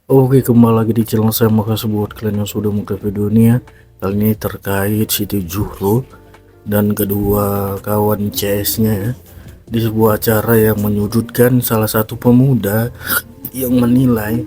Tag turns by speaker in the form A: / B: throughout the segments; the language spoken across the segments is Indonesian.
A: Oke, kembali lagi di channel saya. Makasih buat kalian yang sudah mengklik video ini ya. Kali ini terkait Siti Zuhro dan kedua kawan CS-nya ya, di sebuah acara yang menyudutkan salah satu pemuda yang menilai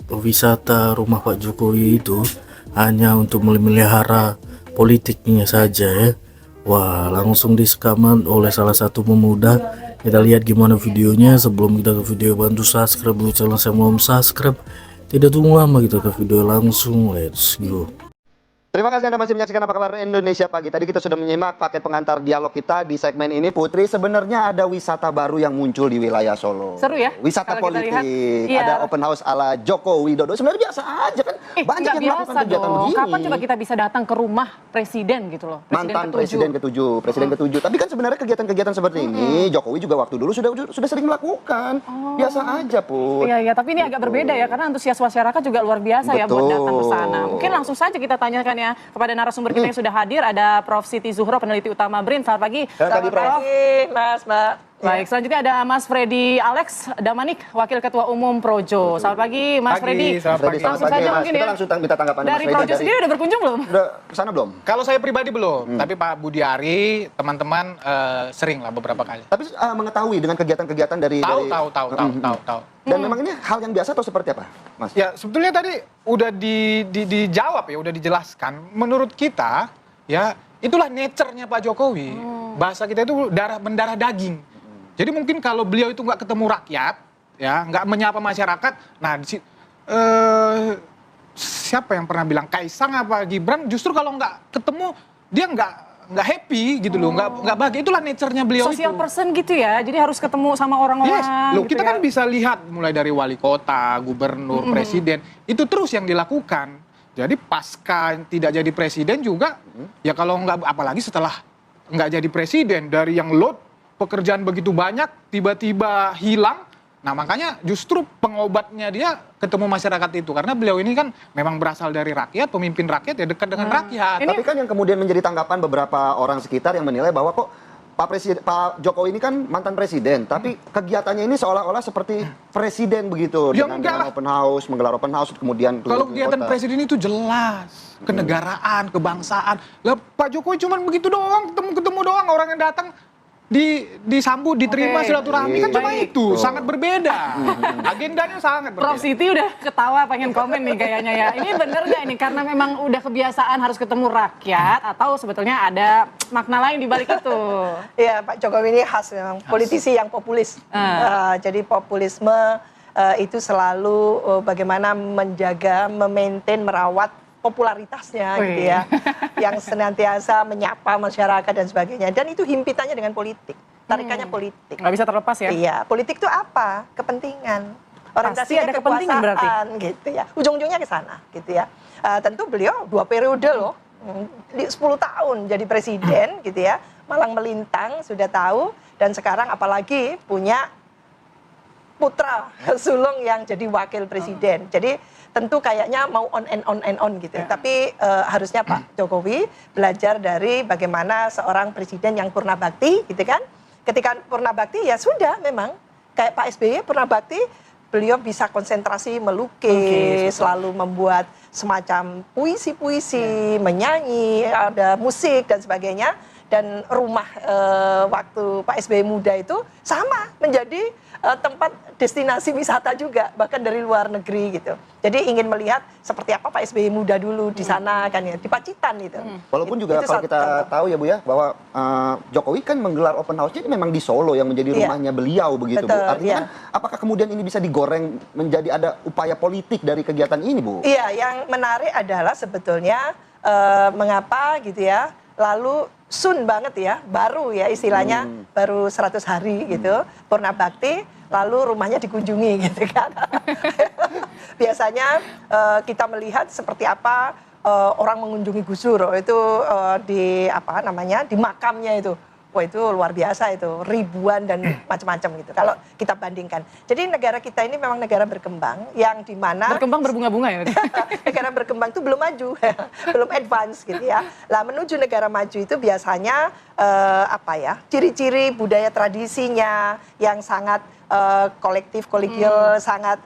A: wisata rumah Pak Jokowi itu hanya untuk memelihara politiknya saja ya. Wah, langsung disekaman oleh salah satu pemuda. Kita lihat gimana videonya. Sebelum kita ke video, bantu subscribe dulu channel saya, belum subscribe. Tidak tunggu lama, kita ke video langsung. Let's go.
B: Terima kasih Anda masih menyaksikan Apa Kabar Indonesia Pagi. Tadi kita sudah menyimak paket pengantar dialog kita di segmen ini. Putri, sebenarnya ada wisata baru yang muncul di wilayah Solo.
C: Seru ya?
B: Wisata
C: Kalau kita
B: politik.
C: lihat, iya.
B: Ada open house ala Joko Widodo. Sebenarnya biasa aja kan. Banyak
C: nggak
B: yang melakukan
C: biasa
B: kegiatan
C: dong.
B: begini.
C: Kapan coba kita bisa datang ke rumah presiden gitu loh?
B: Mantan presiden ketujuh. Tapi kan sebenarnya kegiatan-kegiatan seperti ini Jokowi juga waktu dulu sudah sering melakukan. Biasa aja, Put.
C: Iya, tapi ini agak berbeda ya, karena antusias masyarakat juga luar biasa ya buat datang ke sana. Mungkin langsung saja kita tanyakan ya kepada narasumber kita yang sudah hadir. Ada Prof. Siti Zuhro, peneliti utama BRIN. Selamat pagi.
B: Selamat
C: pagi,
D: Mas, Mbak.
C: Baik, selanjutnya ada Mas Freddy Alex Damanik, Wakil Ketua Umum Projo. Selamat pagi, Mas Freddy.
B: Langsung saja
C: mungkin
B: kita
C: ya.
B: langsung minta tanggapan
C: Dari Projo sendiri udah berkunjung belum?
B: Udah kesana belum?
E: Kalau saya pribadi belum, tapi Pak Budiari, teman-teman sering lah beberapa kali.
B: Tapi mengetahui dengan kegiatan-kegiatan dari
E: Tahu.
B: Dan memang ini hal yang biasa atau seperti apa, Mas?
E: Ya sebetulnya tadi udah dijawab ya, udah dijelaskan. Menurut kita, ya itulah nature-nya Pak Jokowi. Bahasa kita itu mendarah daging. Jadi mungkin kalau beliau itu nggak ketemu rakyat, ya nggak menyapa masyarakat, nah siapa yang pernah bilang Kaisang apa Gibran, justru kalau nggak ketemu dia nggak happy gitu loh, nggak bahagia. Itulah nature-nya beliau
C: Social
E: itu.
C: person gitu ya, jadi harus ketemu sama orang-orang.
E: Yes, loh
C: gitu
E: kita
C: ya.
E: kan bisa lihat mulai dari wali kota, gubernur, presiden, itu terus yang dilakukan. Jadi pasca tidak jadi presiden juga, ya kalau nggak, apalagi setelah nggak jadi presiden, dari yang load pekerjaan begitu banyak, tiba-tiba hilang. Nah makanya justru pengobatnya dia ketemu masyarakat itu. Karena beliau ini kan memang berasal dari rakyat, pemimpin rakyat, ya dekat dengan rakyat.
B: Tapi kan yang kemudian menjadi tanggapan beberapa orang sekitar yang menilai bahwa kok Pak Jokowi ini kan mantan presiden, tapi kegiatannya ini seolah-olah seperti presiden begitu,
E: Ya
B: dengan
E: enggak lah.
B: open house, menggelar open house, kemudian
E: Kalau
B: keliling
E: kegiatan
B: kota.
E: presiden itu jelas, kenegaraan, kebangsaan. Lah Pak Jokowi cuma begitu doang, ketemu doang, orang yang datang disambut, diterima,
C: Oke.
E: silaturahmi, kan cuma
C: Baik.
E: itu, sangat berbeda. Agendanya sangat
C: Prof.
E: berbeda.
C: Siti udah ketawa pengen komen nih kayaknya ya. Ini bener nggak ini? Karena memang udah kebiasaan harus ketemu rakyat atau sebetulnya ada makna lain di balik itu?
D: Iya, Pak Jokowi ini khas memang politisi yang populis. Jadi populisme itu selalu bagaimana menjaga, memaintain, merawat popularitasnya gitu ya. Yang senantiasa menyapa masyarakat dan sebagainya. Dan itu himpitannya dengan politik. Tarikannya politik.
C: Nggak bisa terlepas ya?
D: Iya, politik itu apa? Kepentingan.
C: Pasti ada kepentingan berarti.
D: Gitu ya. Ujung-ujungnya ke sana gitu ya. Tentu beliau 2 periode loh. 10 tahun jadi presiden gitu ya. Malang melintang sudah tahu, dan sekarang apalagi punya putra sulung yang jadi wakil presiden. Jadi tentu kayaknya mau on and on gitu. Tapi harusnya Pak Jokowi belajar dari bagaimana seorang presiden yang purna bakti gitu kan. Ketika purna bakti ya sudah, memang kayak Pak SBY purna bakti, beliau bisa konsentrasi melukis, selalu membuat semacam puisi-puisi, menyanyi, ada musik dan sebagainya. Dan rumah waktu Pak SBY muda itu sama menjadi tempat destinasi wisata juga, bahkan dari luar negeri gitu. Jadi ingin melihat seperti apa Pak SBY muda dulu di sana kan ya, di Pacitan itu.
B: Walaupun juga kalau kita tahu ya Bu ya, bahwa Jokowi kan menggelar open house-nya memang di Solo yang menjadi rumahnya beliau begitu Bu.
D: Betul,
B: Artinya kan apakah kemudian ini bisa digoreng menjadi ada upaya politik dari kegiatan ini Bu?
D: Iya, yang menarik adalah sebetulnya mengapa gitu ya, lalu soon banget ya, baru ya istilahnya, baru 100 hari gitu, purna bakti, lalu rumahnya dikunjungi gitu kan. Biasanya kita melihat seperti apa orang mengunjungi Gus Dur, itu di apa namanya, di makamnya itu. Wah itu luar biasa itu, ribuan dan macam-macam gitu. Kalau kita bandingkan. Jadi negara kita ini memang negara berkembang, yang dimana
C: Berkembang berbunga-bunga ya?
D: negara berkembang itu belum maju, belum advance gitu ya. Lah menuju negara maju itu biasanya apa ya, ciri-ciri budaya tradisinya yang sangat kolektif, kolegial, sangat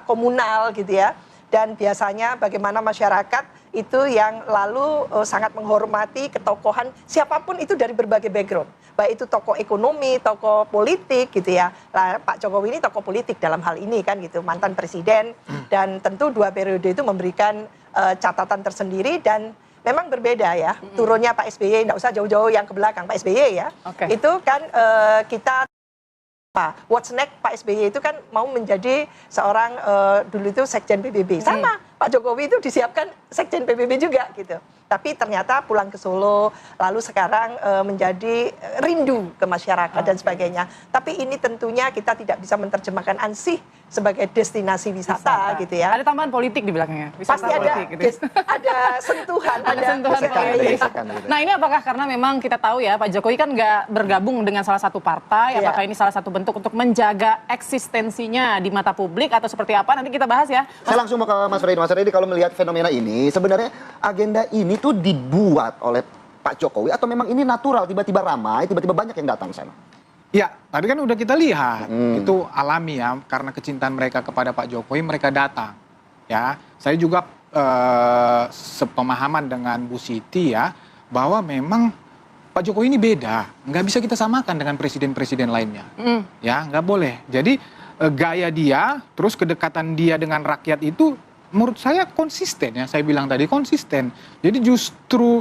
D: komunal gitu ya. Dan biasanya bagaimana masyarakat itu yang lalu sangat menghormati ketokohan siapapun itu dari berbagai background. Baik itu tokoh ekonomi, tokoh politik gitu ya. Nah, Pak Jokowi ini tokoh politik dalam hal ini kan gitu, mantan presiden. Dan tentu 2 periode itu memberikan catatan tersendiri dan memang berbeda ya. Turunnya Pak SBY, nggak usah jauh-jauh yang ke belakang, Pak SBY ya. Itu kan kita what's next Pak SBY itu kan mau menjadi seorang dulu itu Sekjen PBB. Sama Pak Jokowi itu disiapkan Sekjen PBB juga gitu. Tapi ternyata pulang ke Solo, lalu sekarang menjadi rindu ke masyarakat dan sebagainya. Tapi ini tentunya kita tidak bisa menerjemahkan Ansih sebagai destinasi wisata gitu ya.
C: Ada tambahan politik di belakangnya.
D: Pasti ada, gitu. Ada sentuhan,
C: ada sentuhan politik. Nah ini apakah karena memang kita tahu ya Pak Jokowi kan nggak bergabung dengan salah satu partai, apakah ini salah satu bentuk untuk menjaga eksistensinya di mata publik atau seperti apa? Nanti kita bahas ya.
B: Saya langsung mau ke Mas Freddy. Mas Freddy, kalau melihat fenomena ini, sebenarnya agenda ini tuh dibuat oleh Pak Jokowi atau memang ini natural, tiba-tiba ramai, tiba-tiba banyak yang datang sana?
E: Ya, tadi kan udah kita lihat, itu alami ya, karena kecintaan mereka kepada Pak Jokowi, mereka datang. Ya, saya juga sepemahaman dengan Bu Siti ya, bahwa memang Pak Jokowi ini beda, nggak bisa kita samakan dengan presiden-presiden lainnya. Ya, nggak boleh. Jadi gaya dia, terus kedekatan dia dengan rakyat itu, menurut saya konsisten ya, saya bilang tadi konsisten. Jadi justru,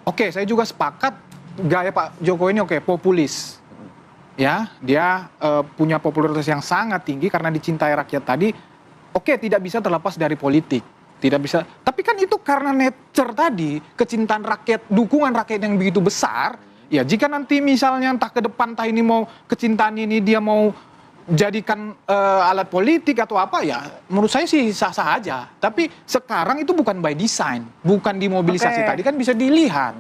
E: oke, saya juga sepakat gaya Pak Jokowi ini populis. Ya, dia punya popularitas yang sangat tinggi karena dicintai rakyat tadi. Oke, tidak bisa terlepas dari politik. Tidak bisa. Tapi kan itu karena nature tadi, kecintaan rakyat, dukungan rakyat yang begitu besar. Ya, jika nanti misalnya entah ke depan entah ini mau kecintaan ini dia mau jadikan alat politik atau apa ya, menurut saya sih sah-sah aja. Tapi sekarang itu bukan by design, bukan dimobilisasi tadi kan bisa dilihat.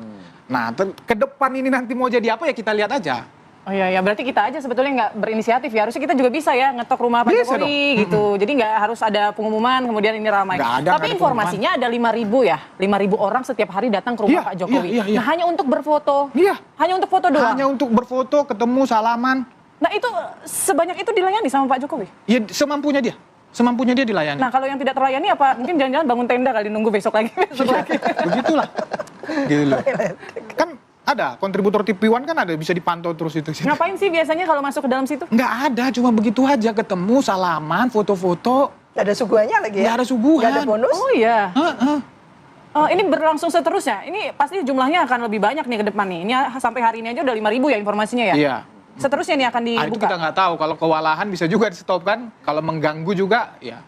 E: Nah, ke depan ini nanti mau jadi apa ya kita lihat aja.
C: Oh iya, ya berarti kita aja sebetulnya nggak berinisiatif ya. Harusnya kita juga bisa ya ngetok rumah Pak Jokowi gitu. Jadi nggak harus ada pengumuman kemudian ini ramai. Tapi informasinya ada 5.000 ya, 5.000 orang setiap hari datang ke rumah Pak Jokowi. Nah hanya untuk berfoto, hanya untuk foto doang.
E: Hanya untuk berfoto, ketemu, salaman.
C: Nah itu sebanyak itu dilayani sama Pak Jokowi?
E: Ya semampunya dia. Semampunya dia dilayani.
C: Nah kalau yang tidak terlayani apa? Mungkin jangan-jangan bangun tenda kali nunggu besok lagi.
E: Begitulah. Gitu loh. Kan ada, kontributor TV One kan ada, bisa dipantau terus itu.
C: Ngapain sih biasanya kalau masuk ke dalam situ?
E: Nggak ada, cuma begitu aja, ketemu, salaman, foto-foto.
D: Nggak ada suguhannya lagi ya?
E: Nggak ada suguhan.
D: Nggak ada bonus?
C: Oh iya. Ini berlangsung seterusnya? Ini pasti jumlahnya akan lebih banyak nih ke depan nih. Ini sampai hari ini aja udah 5.000 ya informasinya ya?
E: Iya.
C: Seterusnya nih akan dibuka?
E: Itu kita nggak tahu, kalau kewalahan bisa juga di-stopkan, kalau mengganggu juga, ya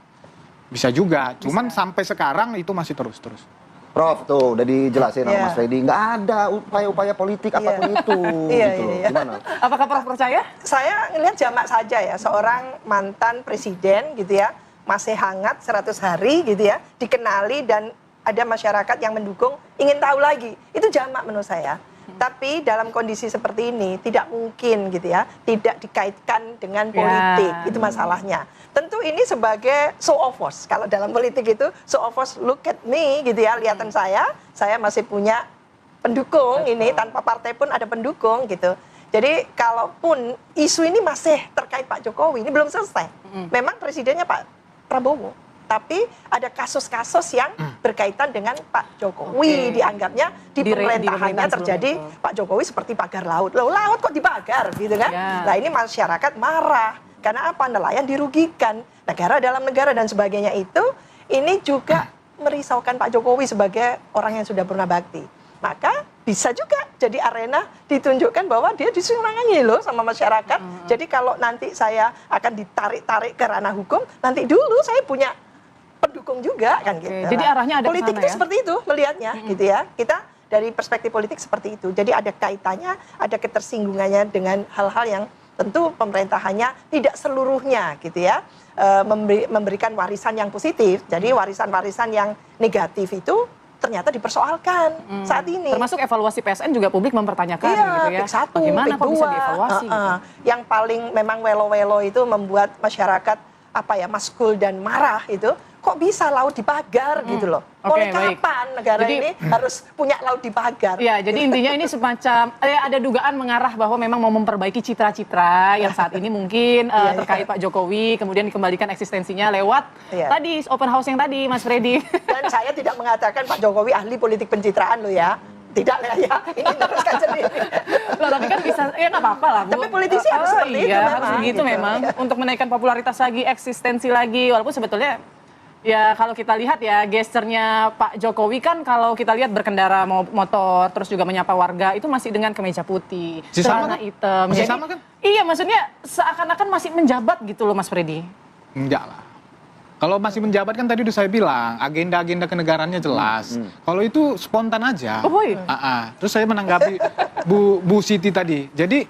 E: bisa juga. Cuman sampai sekarang itu masih terus-terus.
B: Prof, tuh udah dijelasin sama Mas Freddy, nggak ada upaya-upaya politik apapun itu. Gitu. Gimana?
C: Apakah Prof percaya?
D: Saya ngelihat jamak saja ya, seorang mantan presiden gitu ya, masih hangat 100 hari gitu ya, dikenali dan ada masyarakat yang mendukung, ingin tahu lagi. Itu jamak menurut saya. Tapi dalam kondisi seperti ini tidak mungkin gitu ya, tidak dikaitkan dengan politik, itu masalahnya. Tentu ini sebagai show of force. Kalau dalam politik itu show of force, look at me gitu ya, lihatan saya masih punya pendukung ini, tanpa partai pun ada pendukung gitu. Jadi kalaupun isu ini masih terkait Pak Jokowi, ini belum selesai. Memang presidennya Pak Prabowo. Tapi ada kasus-kasus yang berkaitan dengan Pak Jokowi, dianggapnya di pemerintahannya terjadi Pak Jokowi seperti pagar laut. Loh, laut kok dipagar gitu kan? Nah ini masyarakat marah, karena apa? Nelayan dirugikan, negara dalam negara dan sebagainya itu, ini juga merisaukan Pak Jokowi sebagai orang yang sudah pernah bakti. Maka bisa juga jadi arena ditunjukkan bahwa dia diserangannya loh sama masyarakat. Jadi kalau nanti saya akan ditarik-tarik ke ranah hukum, nanti dulu saya punya pendukung juga kan gitu.
C: Jadi arahnya ada
D: politik itu seperti itu melihatnya gitu ya. Kita dari perspektif politik seperti itu. Jadi ada kaitannya, ada ketersinggungannya dengan hal-hal yang tentu pemerintahannya tidak seluruhnya gitu ya memberikan warisan yang positif. Jadi warisan-warisan yang negatif itu ternyata dipersoalkan saat ini.
C: Termasuk evaluasi PSN juga publik mempertanyakan gitu ya.
D: Pik 1,
C: bagaimana
D: Pik 2,
C: kok bisa dievaluasi?
D: Yang paling memang welo-welo itu membuat masyarakat maskul dan marah itu kok bisa laut dipagar gitu loh. Mulai
C: baik.
D: kapan negara
C: Jadi-
D: ini harus punya laut dipagar?
C: Ya, jadi intinya ini semacam ada dugaan mengarah bahwa memang mau memperbaiki citra-citra yang saat ini mungkin terkait Pak Jokowi, kemudian dikembalikan eksistensinya lewat tadi open house yang tadi, Mas Freddy.
D: Dan saya tidak mengatakan Pak Jokowi ahli politik pencitraan loh ya. Tidak lah ya, ini teruskan sendiri.
C: Loh, tapi kan bisa, ya nggak apa-apa lah, Bu.
D: Tapi politisi harus seperti itu
C: iya,
D: memang,
C: harus begitu
D: gitu.
C: memang. Untuk menaikkan popularitas lagi, eksistensi lagi. Walaupun sebetulnya, ya kalau kita lihat ya, gesturnya Pak Jokowi kan kalau kita lihat berkendara motor, terus juga menyapa warga, itu masih dengan kemeja putih,
E: Masih sama
C: celana
E: kan?
C: hitam.
E: Masih
C: Jadi,
E: sama kan?
C: Iya, maksudnya seakan-akan masih menjabat gitu loh, Mas Freddy.
E: Enggak lah. Kalau masih menjabat kan tadi udah saya bilang, agenda-agenda kenegaraannya jelas. Kalau itu spontan aja.
C: Oh, iya.
E: Terus saya menanggapi Bu Siti tadi. Jadi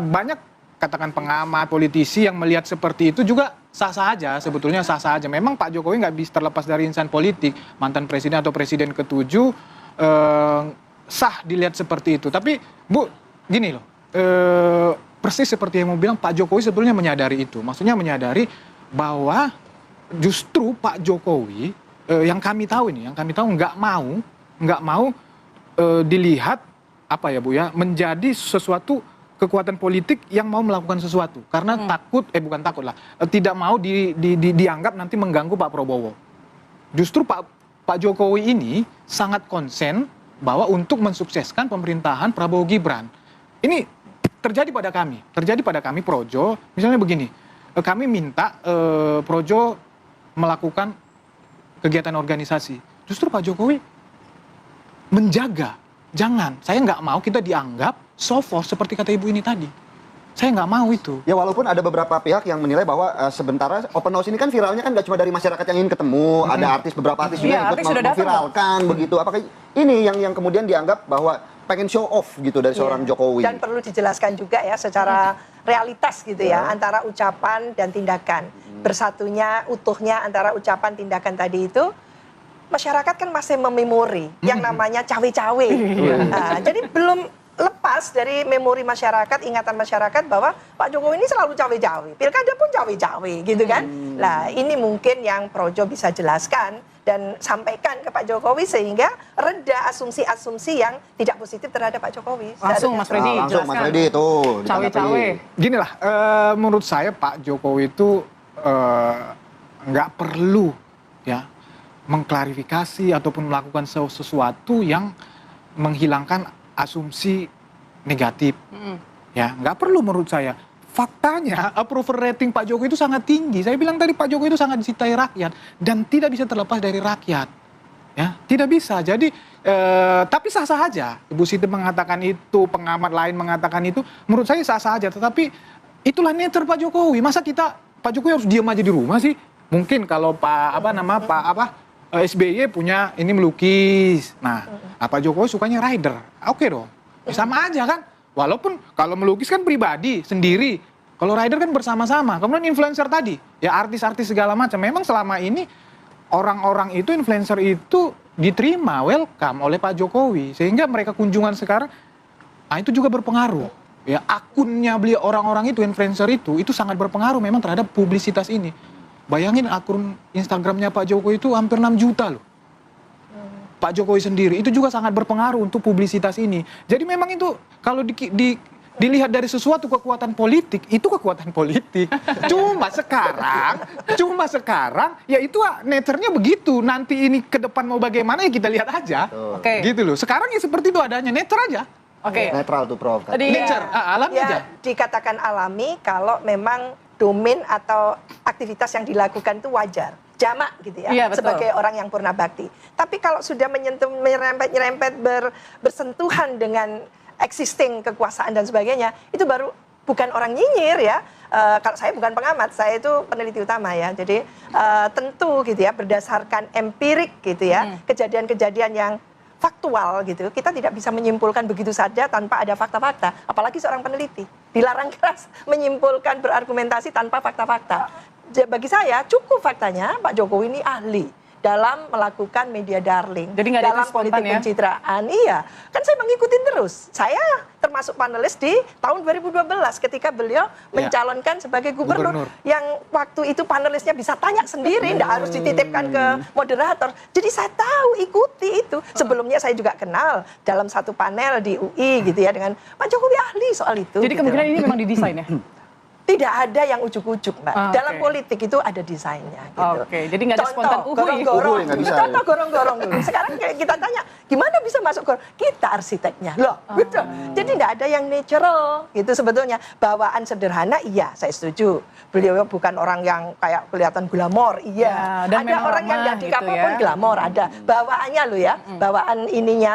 E: banyak katakan pengamat, politisi yang melihat seperti itu juga sah-sah aja, sebetulnya sah-sah aja. Memang Pak Jokowi nggak bisa terlepas dari insan politik, mantan presiden atau presiden ke-7 sah dilihat seperti itu. Tapi Bu, gini loh, persis seperti yang mau bilang, Pak Jokowi sebetulnya menyadari itu. Maksudnya menyadari bahwa justru Pak Jokowi yang kami tahu nggak mau dilihat apa ya Bu ya, menjadi sesuatu kekuatan politik yang mau melakukan sesuatu karena tidak mau dianggap nanti mengganggu Pak Prabowo. Justru Pak Jokowi ini sangat konsen bahwa untuk mensukseskan pemerintahan Prabowo Gibran. Ini terjadi pada kami Projo, misalnya begini. Kami minta Projo melakukan kegiatan organisasi. Justru Pak Jokowi menjaga. Jangan, saya nggak mau kita dianggap soft seperti kata ibu ini tadi. Saya nggak mau itu.
B: Ya walaupun ada beberapa pihak yang menilai bahwa sementara open house ini kan viralnya kan nggak cuma dari masyarakat yang ingin ketemu, ada beberapa artis juga
C: Iya,
B: yang ikut
C: artis sudah datang,
B: memviralkan begitu. Apakah ini yang kemudian dianggap bahwa pengen show off gitu dari seorang Jokowi?
D: Dan perlu dijelaskan juga ya secara realitas gitu ya, antara ucapan dan tindakan. Bersatunya, utuhnya antara ucapan tindakan tadi itu, masyarakat kan masih mememori yang namanya cawe-cawe. Nah, jadi belum lepas dari memori masyarakat, ingatan masyarakat bahwa Pak Jokowi ini selalu cawe-cawe. Pilkada pun cawe-cawe gitu kan. Nah, ini mungkin yang Projo bisa jelaskan dan sampaikan ke Pak Jokowi sehingga reda asumsi-asumsi yang tidak positif terhadap Pak Jokowi.
C: Langsung Mas Freddy
B: langsung Mas
C: jelaskan.
B: Freddy itu
C: Cawe-cawe.
E: Gini lah, menurut saya Pak Jokowi itu nggak perlu ya mengklarifikasi ataupun melakukan sesuatu yang menghilangkan asumsi negatif. Ya, nggak perlu menurut saya. Faktanya approval rating Pak Jokowi itu sangat tinggi. Saya bilang tadi Pak Jokowi itu sangat dicintai rakyat dan tidak bisa terlepas dari rakyat. Ya, tidak bisa. Jadi tapi sah-sah aja. Ibu Siti mengatakan itu, pengamat lain mengatakan itu, menurut saya sah-sah aja. Tetapi itulah nature Pak Jokowi. Masa Pak Jokowi harus diam aja di rumah sih? Mungkin kalau SBY punya ini melukis. Nah, Pak Jokowi sukanya rider. Oke dong. Sama aja kan? Walaupun kalau melukis kan pribadi, sendiri. Kalau rider kan bersama-sama. Kemudian influencer tadi, ya artis-artis segala macam. Memang selama ini orang-orang itu, influencer itu diterima, welcome oleh Pak Jokowi. Sehingga mereka kunjungan sekarang, itu juga berpengaruh. Ya, akunnya beliau orang-orang itu, influencer itu sangat berpengaruh memang terhadap publisitas ini. Bayangin akun Instagramnya Pak Jokowi itu hampir 6 juta loh. Pak Jokowi sendiri itu juga sangat berpengaruh untuk publisitas ini. Jadi memang itu kalau dilihat dari sesuatu kekuatan politik, itu kekuatan politik. Cuma sekarang ya itu nature-nya begitu. Nanti ini ke depan mau bagaimana ya kita lihat aja.
C: Oke.
E: Gitu loh. Sekarang ya seperti itu adanya, nature aja.
C: Oke.
B: Netral tuh Prof.
C: Tadi
E: Nature, alami aja.
D: Ya, dikatakan alami kalau memang domain atau aktivitas yang dilakukan itu wajar. Jamak gitu ya,
C: Iya, betul.
D: sebagai orang yang purna bakti. Tapi kalau sudah menyentuh, nyerempet, bersentuhan dengan existing kekuasaan dan sebagainya, itu baru bukan orang nyinyir ya. Kalau saya bukan pengamat, saya itu peneliti utama ya. Jadi tentu gitu ya, berdasarkan empirik gitu ya, kejadian-kejadian yang faktual gitu, kita tidak bisa menyimpulkan begitu saja tanpa ada fakta-fakta. Apalagi seorang peneliti dilarang keras menyimpulkan, berargumentasi tanpa fakta-fakta. Bagi saya cukup faktanya Pak Jokowi ini ahli dalam melakukan media darling.
C: Jadi nggak ada
D: dalam
C: itu spontan
D: politik
C: ya?
D: pencitraan. Iya, kan saya mengikuti terus. Saya termasuk panelis di tahun 2012 ketika beliau mencalonkan sebagai gubernur. Yang waktu itu panelisnya bisa tanya sendiri, tidak harus dititipkan ke moderator. Jadi saya tahu, ikuti itu. Sebelumnya saya juga kenal dalam satu panel di UI gitu ya dengan Pak Jokowi ahli soal itu.
C: Jadi
D: gitu
C: kemungkinan
D: loh.
C: ini memang didesain ya?
D: Tidak ada yang ujuk-ujuk, Mbak.
C: Oke.
D: Dalam politik itu ada desainnya gitu.
C: Oke, jadi nggak ada spontan uhuy.
D: gorong-gorong.
B: Uhuy nggak bisa,
D: Contoh gorong-gorong dulu. Sekarang kayak kita tanya, gimana bisa masuk gorong? Kita arsiteknya. Loh, gitu. Jadi nggak ada yang natural gitu sebetulnya. Bawaan sederhana, iya, saya setuju. Beliau bukan orang yang kayak kelihatan glamor, iya.
C: Ya, dan
D: Ada
C: memang
D: orang yang
C: ramah
D: nggak di
C: gitu
D: kapal
C: ya.
D: pun glamor, ada. Bawaannya lo ya, bawaan ininya,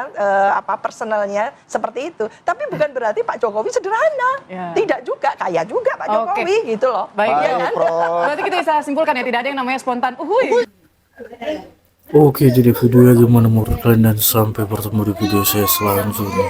D: personalnya seperti itu. Tapi bukan berarti Pak Jokowi sederhana.
C: Ya.
D: Tidak juga, kaya juga Pak
C: Oke.
D: Jokowi gitu loh.
C: Baik,
D: Iya
B: Baik,
D: kan?
B: Prof.
C: berarti kita bisa simpulkan ya tidak ada yang namanya spontan uhuy.
A: Oke, jadi videonya gimana menurut kalian dan sampai bertemu di video saya selanjutnya.